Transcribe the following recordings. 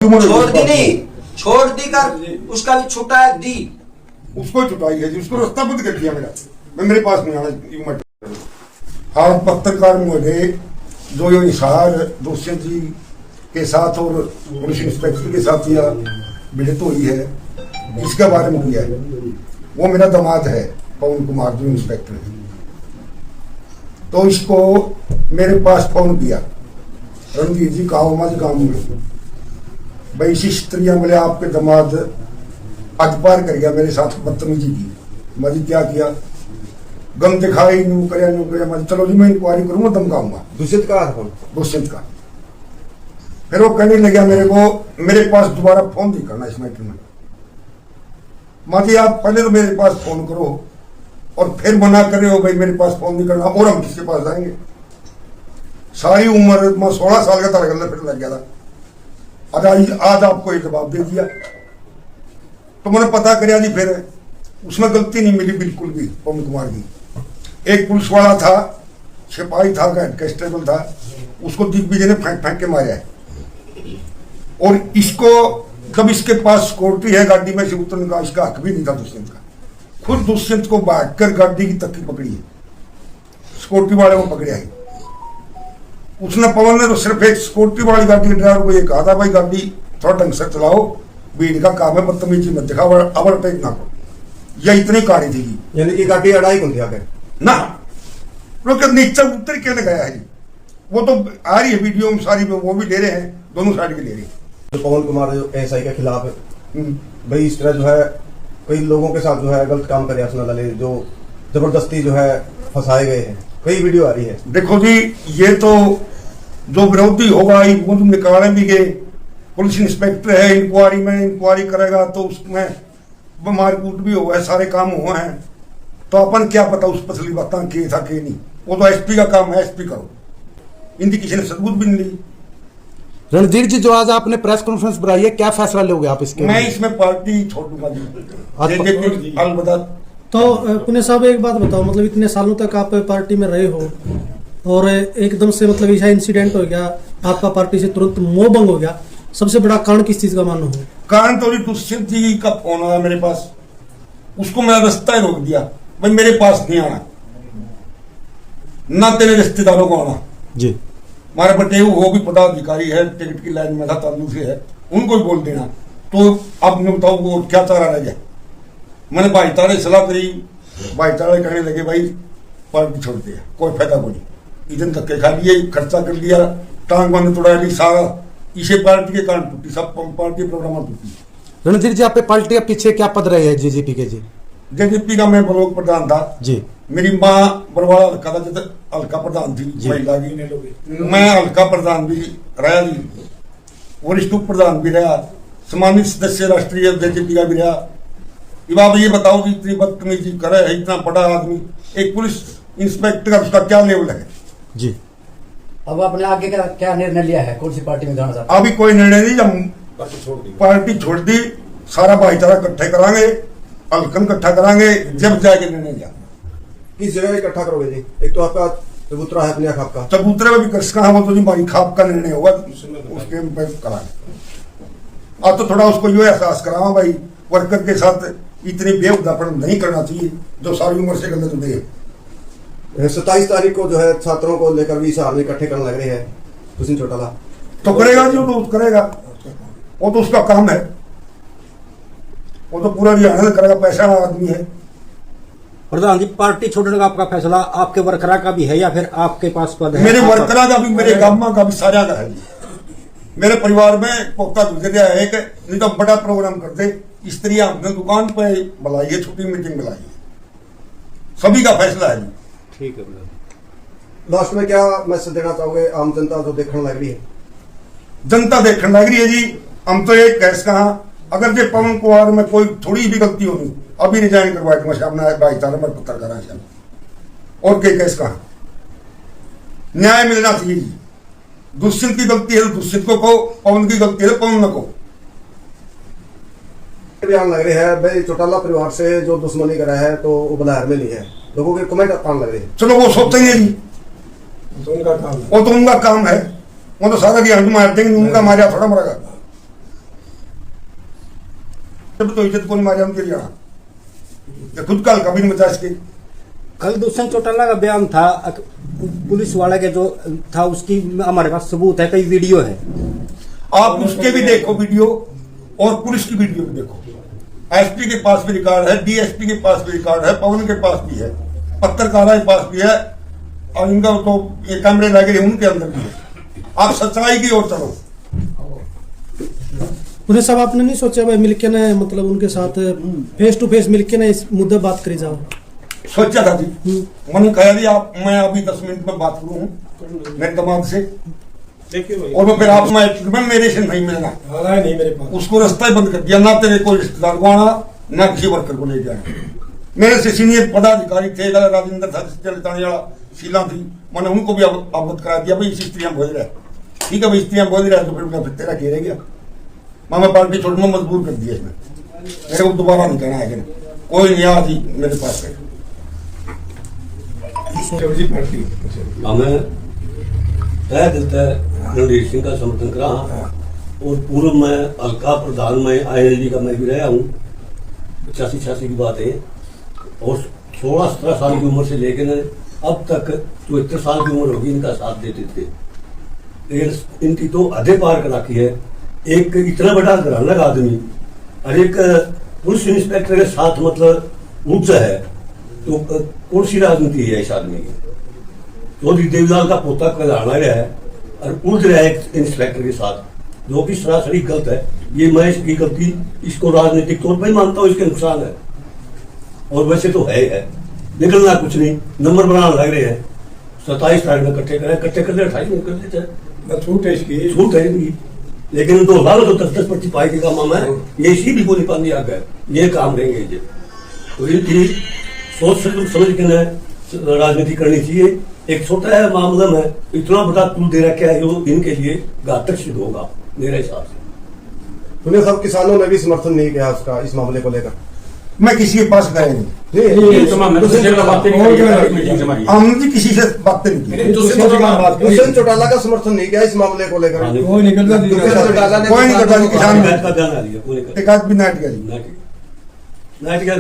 छोड़ दी नहीं, छोड़ दी कर उसका भी छुटा है दी, उसको छुटाई है जी, उसको रास्ता बंद कर दिया मेरा। मैं मेरे पास नहीं आना। हाँ, पत्रकार महोदय जो ये इशार दोषी जी के साथ और पुलिस इंस्पेक्टर के साथ यह भिड़ंत हुई है, इसके बारे में किया है। वो मेरा दामाद है पवन कुमार जो इंस्पेक्टर है, तो इसको मेरे पास फोन किया रणधीर जी कहा मज गाँव में भाई इसी स्त्रियां बोले आपके दामाद अखबार कर गया मेरे साथ बदतमीजी की। मैं क्या किया, गम दिखाई न्यू करे मैं चलो जी मैं इंक्वायरी करूंगा धमकाऊंगा। दूषित का दुष्यंत का फिर वो कहने लगा मेरे को मेरे पास दोबारा फोन नहीं करना इस मैटर में। माती आप पहले तो मेरे पास फोन करो और फिर मना कर रहे हो भाई मेरे पास फोन नहीं करना, और हम किसके पास जाएंगे। सारी उम्र मैं 16 साल का था, फिर लग गया था। आज आपको एक जवाब दे दिया तो मैंने पता कराया जी, फिर उसमें गलती नहीं मिली बिल्कुल भी पवन कुमार की। एक पुलिस वाला था, सिपाही था, कांस्टेबल था, उसको दिग्विजय ने फेंक फेंक के मारा है। और इसको जब इसके पास सिक्योरिटी है गाड़ी में से उतरने का, इसका हक भी नहीं था दुष्यंत का। खुद दुष्यंत को भागकर गाड़ी की तक्की पकड़ी है, सिक्योरिटी वाले को पकड़े है। उसने पवन ने तो सिर्फ एक सिक्योरिटी वाली गाड़ी के ड्राइवर को ये कहा था भाई गाड़ी थोड़ा ढंग से चलाओ, भीड़ का काम है, बदतमीजी मत दिखाओ, अवरटेक ना करो। यह इतनी कारी थी, यानी कि गाड़ी अड़ाई कौन थी आगे ना लोग नीचे उतर के गया है जी। वो तो आ रही है वीडियो में सारी, वो भी ले रहे हैं, दोनों साइड के ले रहे हैं। तो पवन कुमार जो एसआई के खिलाफ है भाई, इस तरह जो है कई लोगों के साथ जो है गलत काम करे, जो जबरदस्ती जो है फंसाए गए हैं, कई वीडियो आ रही है। देखो जी, ये तो जो विरोधी होगा वो तुम निकाले भी गए, पुलिस इंस्पेक्टर है, इंक्वायरी करेगा तो उसमें मारकूट भी हुआ है, सारे काम हुए हैं, तो अपन क्या पता उस पसली बातें के था के नहीं। वो तो एसपी का काम है, एसपी करो। इनकी किसी ने सबूत भी नहीं ली। रणधीर जी, जो आज आपने प्रेस कॉन्फ्रेंस बुलाई है, क्या फैसला लोगे आप इसके? मैं इसमें पार्टी छोड़ दूंगा जी, अलबत्ता। तो पुणे साहब एक बात बताओ, मतलब इतने सालों तक आप पार्टी में रहे हो और एकदम से मतलब ऐसा इंसिडेंट हो गया, आपका पार्टी से तुरंत मोह भंग हो गया, सबसे बड़ा कारण किस चीज का मानो हो? कारण तो दुष्यंत जी का फोन आया मेरे पास, उसको मैं रास्ता ही रोक दिया, भाई मेरे पास नहीं आना, ना तेरे रिश्तेदारों को आना जी। हमारे बटे वो भी पदाधिकारी है, टिकट की लाइन में था, तालू से है, उनको ही बोल देना। तो अब मैं बताओ वो क्या चारा रह गया। मैंने भाईचारे सलाह करी, भाईचारे कहने लगे भाई पार्टी छोड़ दिया, कोई फायदा कोई नहीं, इधर धक्के खा लिए, खर्चा कर लिया, टांग बांध तोड़ा ली, सारा इसे पार्टी के कारण टूटी, सब पार्टी प्रोग्राम टूटी। रणधीर जी, आप पार्टी के पीछे क्या पद रहे हैं जेजेपी के? जी, जेजेपी का मैं ब्लॉक प्रधान था जी। मेरी माँ बरवाड़ा हल्का था, जैसे हल्का प्रधान थी महिला की, मैं हल्का प्रधान भी रहा जी, वरिष्ठ उप प्रधान भी रहा, सम्मानित सदस्य राष्ट्रीय जेजेपी का भी रहा। अब ये बताओ कि इतनी बदतमीजी करे है, इतना बड़ा आदमी, एक पुलिस इंस्पेक्टर का उसका क्या लेवल है जी। अब आपने आगे का क्या निर्णय लिया है, कौन सी पार्टी में जाना चाहते हैं? अभी कोई निर्णय नहीं, जब पार्टी छोड़ दी सारा भाईचारा इकट्ठे करांगे, हल्कन इकट्ठा करांगे, जब जाके निर्णय लिया। किस जगह इकट्ठा करोगे जी? एक तो आपका चबूतरा है अपने खाप का, चबूतरे में भी कृष्णा है, वो तो जी हमारी खाप का निर्णय होगा, उसके करांगे। अब तो थोड़ा उसको यो एहसास करावा भाई वर्कर के साथ इतनी बेहुदापन नहीं करना चाहिए जो सारी उम्र से गलत हुए है। 27 तारीख को जो है छात्रों को लेकर भी हिसार में इकट्ठे करने लग रहे हैं हुसैन चौटाला, तो करेगा जी, वो तो करेगा, वो तो उसका काम है, वो तो पूरा रिहाना करेगा, पैसा वाला आदमी है। प्रधान जी, पार्टी छोड़ने का आपका फैसला आपके वर्करा का भी है या फिर आपके पास पद है? मेरे वर्करा का भी, मेरे गामा का भी, सारा का है। मेरे परिवार में पोता गुजरिया है कि नहीं तो बड़ा प्रोग्राम करते, स्त्रियां अपने दुकान पे बुलाई है, छोटी मीटिंग बुलाई है, सभी का फैसला है जी। ठीक है। लास्ट में क्या मैसेज देना चाहोगे आम जनता जो देखने लग रही है? जनता देखने लग रही है जी, हम तो एक कैस कहा, अगर जो पवन कुमार में कोई थोड़ी भी गलती होगी अभी रिजाइन करवा के सामने भाईचारा में पत्रकार है, और के कैस कहा न्याय मिलना चाहिए जी। दुष्यंत की गलती है तो दुष्यंत को कहो, पवन की गलती है तो पवन न को। बयान लग रहे हैं भाई चौटाला परिवार से जो दुश्मनी करा है तो वो बलहार में नहीं है, लोगों के कमेंट आने लग रहे हैं। चलो वो सोचेंगे जी, वो तो उनका काम है, वो तो सारा की हंड मार देंगे, उनका मारा थोड़ा मरेगा। तब तो इज्जत कौन मारे हम तेरी यहाँ ये खुद का कभी नहीं बचा इसके। कल दुष्यंत चौटाला का बयान था पुलिस वाला के जो था उसकी हमारे पास सबूत है, कई वीडियो है। आप उसके भी देखो वीडियो और पुलिस की वीडियो भी देखो। एसपी के पास भी रिकॉर्ड है, डीएसपी के पास भी रिकॉर्ड है, पवन के पास भी है, पत्रकारों के पास भी है, और इनका तो ये कैमरे लगे उनके अंदर भी है। आप सच्चाई की ओर चलो। पुलिस साहब आपने नहीं सोचा भाई मिलके ना मतलब उनके साथ फेस टू फेस मिलके ना इस मुद्दे बात करी जाओ? सोचा था जी, मैंने कहा जी आप मैं अभी 10 मिनट में बात करूँ मेरे दिमाग से, और मैं फिर आप मैं मेरे से नहीं मिलना, नहीं मेरे पास उसको रास्ता ही बंद कर दिया। ना तेरे कोई रिश्तेदार को आना, ना किसी वर्कर को ले जाए। मेरे से सीनियर पदाधिकारी थे, राजेंद्र था, चलतानी वाला शीला थी, मैंने उनको भी अवगत करा दिया भाई इसी स्त्रियां बोल रहा है, ठीक है भाई स्त्रियां बोल रहा है तो फिर तेरा कह रह गया। मैं पार्टी छोड़ने में मजबूर कर दिया इसमें, मेरे को दोबारा नहीं कहना है कोई नहीं आज ही मेरे पास है। हमें तय दिलता रणधीर सिंह का समर्थन करा, और पूर्व में हल्का प्रधान में ILD का मैं भी रहा हूँ, 85-86 की बात है, और 16-17 साल की उम्र से लेकर अब तक 74 साल की उम्र होगी इनका साथ देते थे। लेकिन इनकी तो हदें पार कर रखी है। एक इतना बड़ा घराना का आदमी और एक पुलिस इंस्पेक्टर के साथ मतलब ऊर्जा है, तो कौन सी राजनीति है इस आदमी की? चौधरी देवीलाल का पोता कहलाना है और उड़ रहा है एक इंस्पेक्टर के साथ, जो कि सरासरी गलत है। ये मैं इसकी गलती इसको राजनीतिक तौर पर मानता हूँ, इसके नुकसान है, और वैसे तो है निकलना कुछ नहीं, नंबर बनाने लग रहे हैं। 27 तारीख में इकट्ठे करें, इकट्ठे कर ले 28 में कर लेते, छूट है इसकी, छूट है इनकी। लेकिन 2 साल तो 10-10 पर्ची पाई के काम है, ये इसी भी गोली पानी आ गए, ये काम रहेंगे ये। तो इनकी सोच समझ के राजनीति करनी चाहिए। एक छोटा है मामला में इतना बड़ा पुल दे रखा है जो इनके लिए घातक सिद्ध होगा मेरे हिसाब से। पुलिस साहब किसानों ने भी समर्थन नहीं किया उसका इस मामले को लेकर। मैं किसी के पास गया नहीं, हमने जी किसी से बातें नहीं की। दुष्यंत चौटाला का समर्थन नहीं किया इस मामले को लेकर। कोई नहीं करता किसान का गाना आ रही है, कोई एक आध भी नाट गया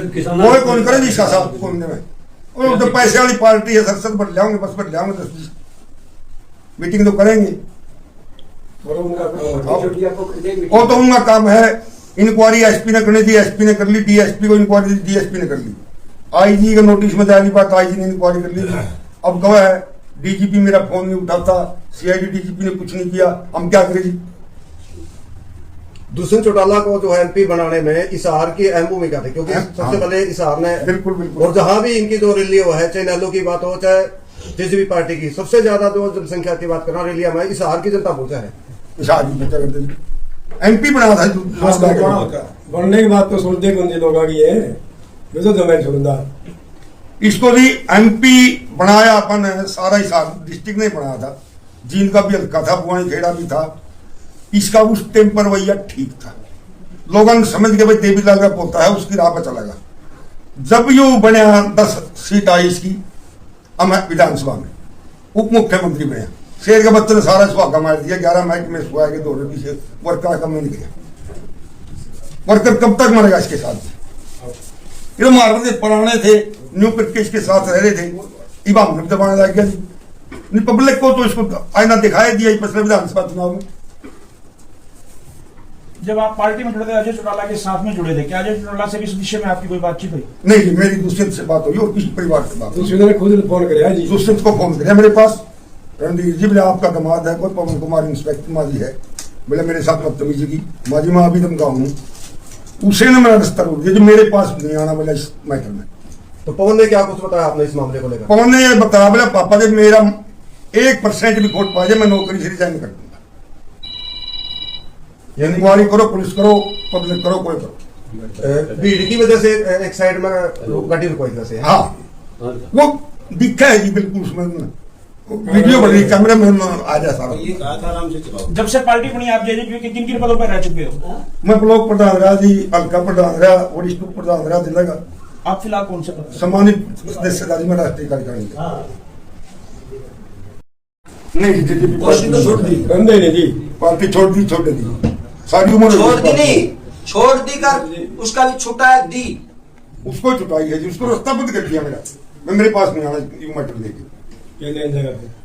किसान कोई कौन करे जी इसका साथ कौन में। और तो पैसे वाली पार्टी है, सरसद बढ़ जाओगे, बस बढ़ जाओगे, 10-20 मीटिंग तो करेंगे। और तो उनका काम है इंक्वायरी एसपी ने करनी थी, एसपी ने कर ली, डीएसपी को इंक्वायरी दी, डीएसपी ने कर ली, आईजी का नोटिस में जाने बात आईजी ने इंक्वायरी कर ली। अब गवाह है डीजीपी मेरा फोन नहीं उठाता, सीआईडी डीजीपी ने कुछ नहीं किया, हम क्या करें जी। दुष्यंत चौटाला को जो है MP बनाने में इसार की अहम भूमिका थी, क्योंकि सबसे पहले इसार ने बिल्कुल बिल्कुल, और जहां भी इनकी जो रैली हुआ है, चाहे नेहरू की बात हो चाहे जेजेपी पार्टी की, सबसे ज्यादा जो जनसंख्या की बात करना रैलिया में इसार की जनता पहुंचा है। MP बना था बनने की बात तो सोचते कौन लोग आ गई है, ये तो जमाई छोड़दा इसको भी MP बनाया अपन सारा ही साल डिस्ट्रिक्ट नहीं बनाया था, जीन का भी हल्का था, बुआई खेड़ा भी था। इसका उस टाइम पर वही ठीक था, लोगों ने समझ के भाई देवीलाल का पोता है, उसकी राह पर चलेगा। जब यू बना 10 सीट आई इसकी विधानसभा में, उप मुख्यमंत्री बने, शेर के बच्चे ने सारा सुहागा मार दिया, 11 मैच में सुहा के 2 रन से वर्कर कम मिल गया। वर्कर कब तक मरेगा इसके साथ? ये तो मारवाड़ी पुराने थे, न्यू क्रिकेट के साथ रह रहे थे, इबा हमने दबाने लग गया। पब्लिक को तो इसको आईना दिखाई दिया पिछले विधानसभा चुनाव में। जब आप पार्टी में जुड़े थे, अजय चौटाला के साथ में जुड़े थे, क्या अजय चौटाला से भी इस विषय में आपकी कोई बातचीत हुई? नहीं, मेरी दुष्यंत से बात हुई और किसी परिवार से बात। दुष्यंत ने खुद फोन कराया जी, दुष्यंत को फोन कराया मेरे पास, रणधीर जी बोले आपका दामाद है कोई पवन कुमार इंस्पेक्टर माजी है, बोले मेरे साथ बदतमीजी की, माजी मैं अभी धमका हूँ, उसे ने मेरा रिश्ता रोक दिया, जो मेरे पास नहीं आना बोला इस मैटर में। तो पवन ने क्या कुछ बताया आपने इस मामले को लेकर? पवन ने ये बताया, बोला पापा जब मेरा 1% भी वोट पाए मैं नौकरी से रिजाइन कर दूंगा। इंक्वायरी करो, पुलिस करो, पब्लिक करो, कोई करो। भीड़ की वजह से एक साइड में गाड़ी रुकवाई वजह से। हाँ, वो दिखा है जी बिल्कुल उसमें, वीडियो बन रही, कैमरे में आ जाए सारा। जब से पार्टी बनी आप जेजेपी के किन किन पदों पर रह चुके हो? मैं ब्लॉक प्रधान रहा जी, हल्का प्रधान रहा, वरिष्ठ प्रधान रहा जिला का। आप फिलहाल कौन से पद? सम्मानित सदस्यता में राष्ट्रीय कार्यकारिणी नहीं, जेजेपी पार्टी छोड़ दी, बंदे ने जी पार्टी छोड़ दी, छोड़ दी, सारी उम्र छोड़ दी नहीं, छोड़ दी कर उसका भी छुट्टा है दी। उसको छुटाई है जी, उसको रास्ता बंद कर दिया मेरा। मैं मेरे पास नहीं आना यू मैटर लेके। ये जगह पे